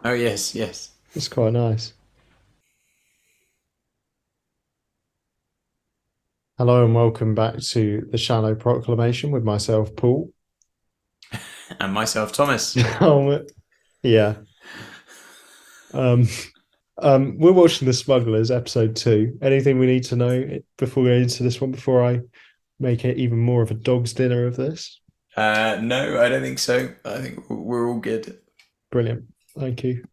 Oh yes, yes. It's quite nice. Hello and welcome back to the Shallow Proclamation with myself, Paul. And myself, Thomas. Oh, yeah. Um, we're watching The Smugglers, episode 2. Anything we need to know before going into this one, before I make it even more of a dog's dinner of this? No, I don't think so. I think we're all good. Brilliant. Thank you.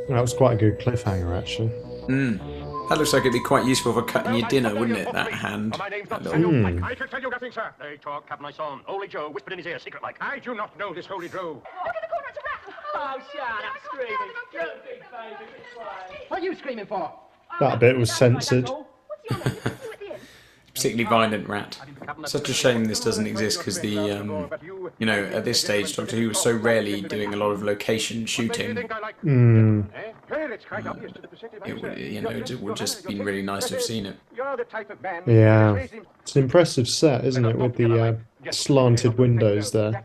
That was quite a good cliffhanger, actually. Mm. That looks like it'd be quite useful for cutting your dinner, wouldn't it? That hand. My name's That not little... Samuel Pike. I should tell you nothing, sir. They talk, Captain, I saw him. Holy Joe whispered in his ear, secret like. I do not know this holy Joe. Look in the corner, it's a rat! Oh, shut up, screaming. You're a big baby. What are you screaming for? That bit was censored. What's your name? Did you at the end? Particularly violent rat. Such a shame this doesn't exist because at this stage, Doctor Who was so rarely doing a lot of location shooting. It would just been really nice to have seen it. Yeah. It's an impressive set, isn't it, with the slanted windows there.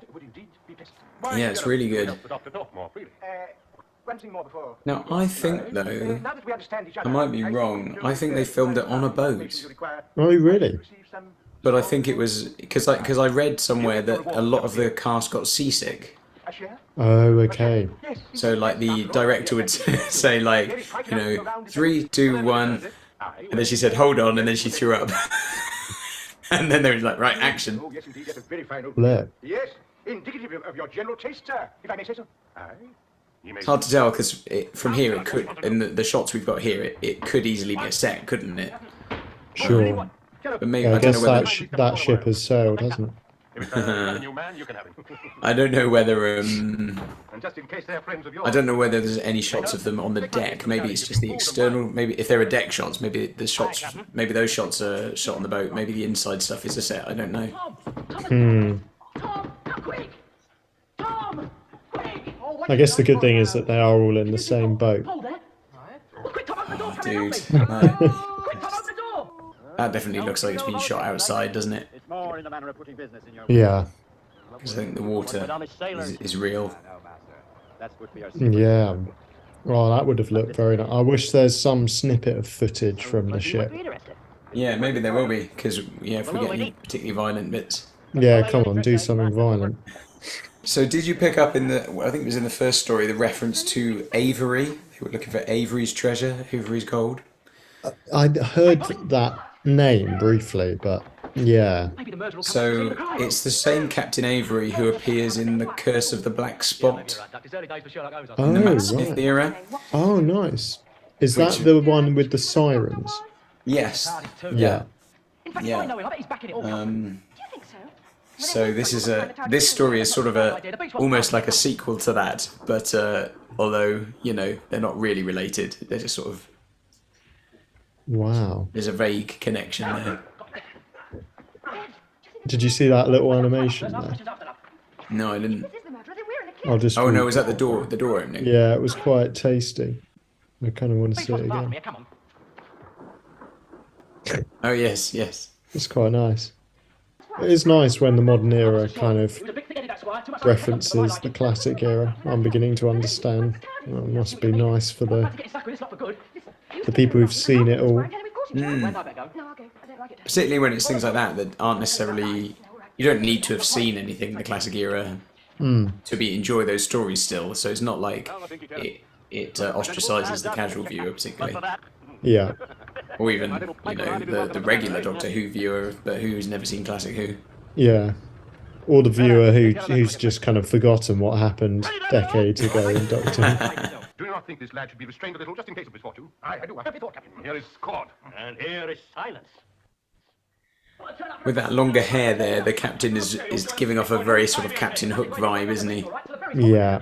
Yeah, it's really good. Now, I think, though, I might be wrong, I think they filmed it on a boat. Oh, really? But I think it was, because I read somewhere that a lot of the cast got seasick. Oh, okay. So, like, the director would say, like, 3, 2, 1, and then she said, hold on, and then she threw up. And then they were like, right, action. Oh, yes, indeed, that's very fine. Blair. Yes, indicative of your general taste, sir, if I may say so. Aye. It's hard to tell, because from here it could, in the shots we've got here, it could easily be a set, couldn't it? Sure. But maybe, Yeah, I I don't guess know whether... that ship has sailed, hasn't it? If it's a new man, you can have him. I don't know whether, And just in case they're friends of yours. I don't know whether there's any shots of them on the deck. Maybe it's just the external. Maybe if there are deck shots, maybe the shots. Maybe those shots are shot on the boat. Maybe the inside stuff is a set. I don't know. Tom, quick! Tom, quick! I guess the good thing is that they are all in the same boat. Hold there. Quick, Tom, open the door. Dude, Quick, Tom, open the door. that definitely looks like it's been shot outside, doesn't it? It's more in the manner of putting business in your Yeah. Because I think the water is real. No, master. That's good for your Yeah. Well, that would have looked very nice. I wish there's some snippet of footage from the ship. Yeah, maybe there will be. Because if we get any particularly violent bits. Yeah, come on, do something violent. So did you pick up in the? I think it was in the first story the reference to Avery. They were looking for Avery's treasure, Avery's gold. I'd heard that name briefly, but yeah. So it's the same Captain Avery who appears in The Curse of the Black Spot in the Oh, Matt Smith right. era. Oh, nice. Is that the one with the sirens? Yes. Yeah. Yeah. I bet he's backing it all. Um, Do you think so? so this story is sort of almost like a sequel to that, but although they're not really related, they're just sort of Wow. there's a vague connection there. Did you see that little animation there? No, I didn't. This is the murderer. We're in a I'll just. Oh no, was that the door opening? Yeah, it was quite tasty. I kind of want to see it again. Come on. Oh yes, yes. It's quite nice. It is nice when the modern era kind of It was a big thing, that's why. Too much references the classic era. I'm beginning to understand. Well, it must be nice for the people who've seen it all. Particularly when it's things like that aren't necessarily. You don't need to have seen anything in the classic era to enjoy those stories still. So it's not like it ostracises the casual viewer particularly, Yeah. or even the regular Doctor Who viewer, but who's never seen classic Who. Yeah. Or the viewer who's just kind of forgotten what happened decades ago in Doctor Who. Do you not think this lad should be restrained a little, just in case of misfortune? I do. I have thought, Captain. Here is cord. And here is silence. With that longer hair there, the captain is giving off a very sort of Captain Hook vibe, isn't he? Yeah.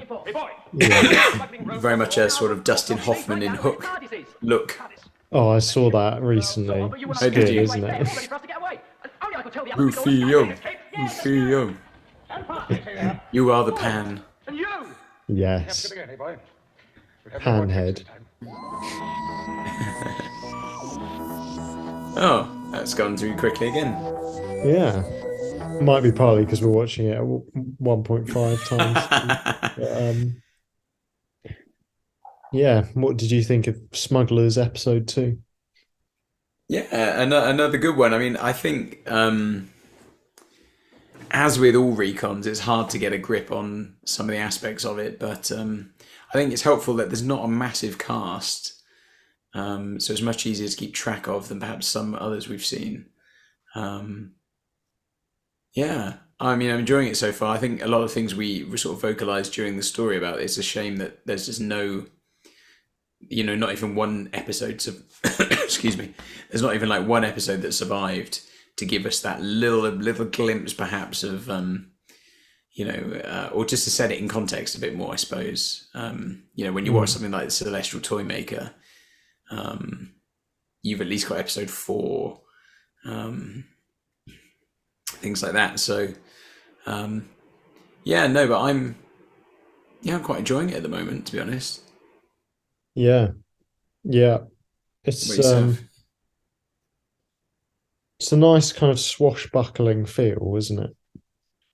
Yeah. Very much a sort of Dustin Hoffman in Hook look. Oh, I saw that recently. It's Oh, did good, you? isn't it? Rufio, Rufio, you are the pan. Yes. Panhead. Oh, that's gone through quickly again. Yeah. Might be partly because we're watching it at 1.5 times. But, Yeah. What did you think of Smugglers episode 2? Yeah, another good one. I mean, I think as with all recons, it's hard to get a grip on some of the aspects of it, but I think it's helpful that there's not a massive cast, so it's much easier to keep track of than perhaps some others we've seen. Yeah, I mean, I'm enjoying it so far. I think a lot of things we sort of vocalized during the story about it, it's a shame that there's just no, not even one episode. Excuse me. There's not even like one episode that survived to give us that little glimpse, perhaps, of or just to set it in context a bit more, I suppose. When you watch something like the Celestial Toymaker, you've at least got episode 4, things like that. So, but I'm quite enjoying it at the moment, to be honest. Yeah. Yeah. What It's yourself? it's a nice kind of swashbuckling feel, isn't it?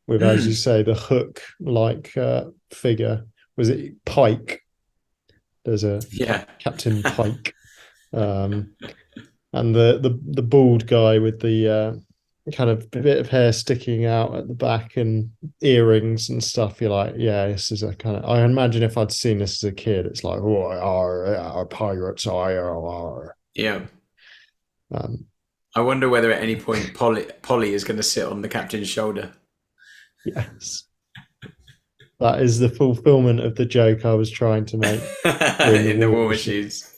With, as you say, the hook like figure. Was it Pike? There's a Yeah. Captain Pike. And the bald guy with the kind of bit of hair sticking out at the back and earrings and stuff. You're like, yeah, this is a kind of. I imagine if I'd seen this as a kid, it's like, oh, our pirates, are. Yeah. I wonder whether at any point Polly is going to sit on the captain's shoulder. Yes, that is the fulfillment of the joke I was trying to make in the War Machines.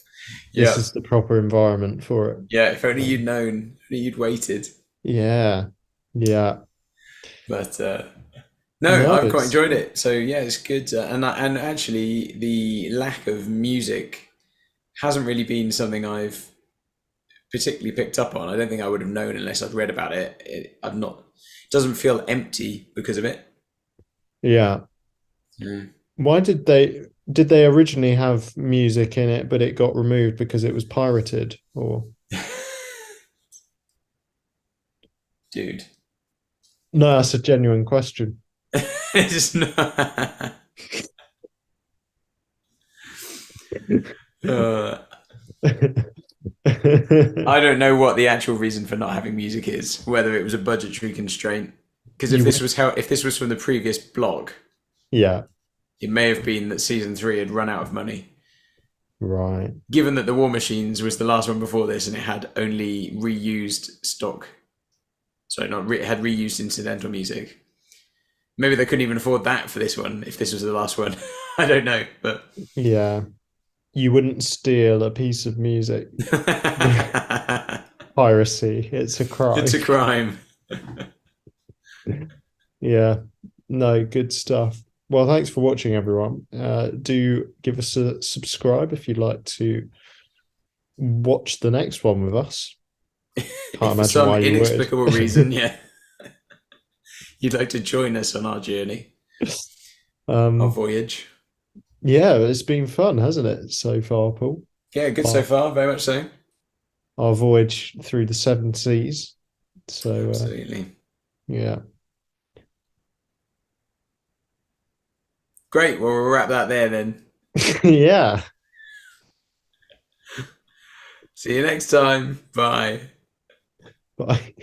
This is the proper environment for it. Yeah, if only you'd known, if only you'd waited. Yeah. But I've quite enjoyed it. So yeah, it's good. And actually, the lack of music hasn't really been something I've particularly picked up on. I don't think I would have known unless I'd read about it. It doesn't feel empty because of it. Yeah. Why did they originally have music in it, but it got removed because it was pirated, or? Dude. No, that's a genuine question. It's not. I don't know what the actual reason for not having music is. Whether it was a budgetary constraint, because if this was from the previous blog, yeah, it may have been that season 3 had run out of money. Right. Given that the War Machines was the last one before this, and it had only reused stock. Sorry, it had reused incidental music. Maybe they couldn't even afford that for this one if this was the last one. I don't know, but yeah, you wouldn't steal a piece of music. Piracy, it's a crime. It's a crime. Yeah, no, good stuff. Well, thanks for watching, everyone. Do give us a subscribe if you'd like to watch the next one with us. Can't imagine some why inexplicable reason, yeah. You'd like to join us on our journey, our voyage. Yeah, it's been fun, hasn't it, so far, Paul? Yeah, good so far, very much so. Our voyage through the 7 seas. So absolutely. Yeah. Great. Well, we'll wrap that there then. Yeah. See you next time. Bye. Bye.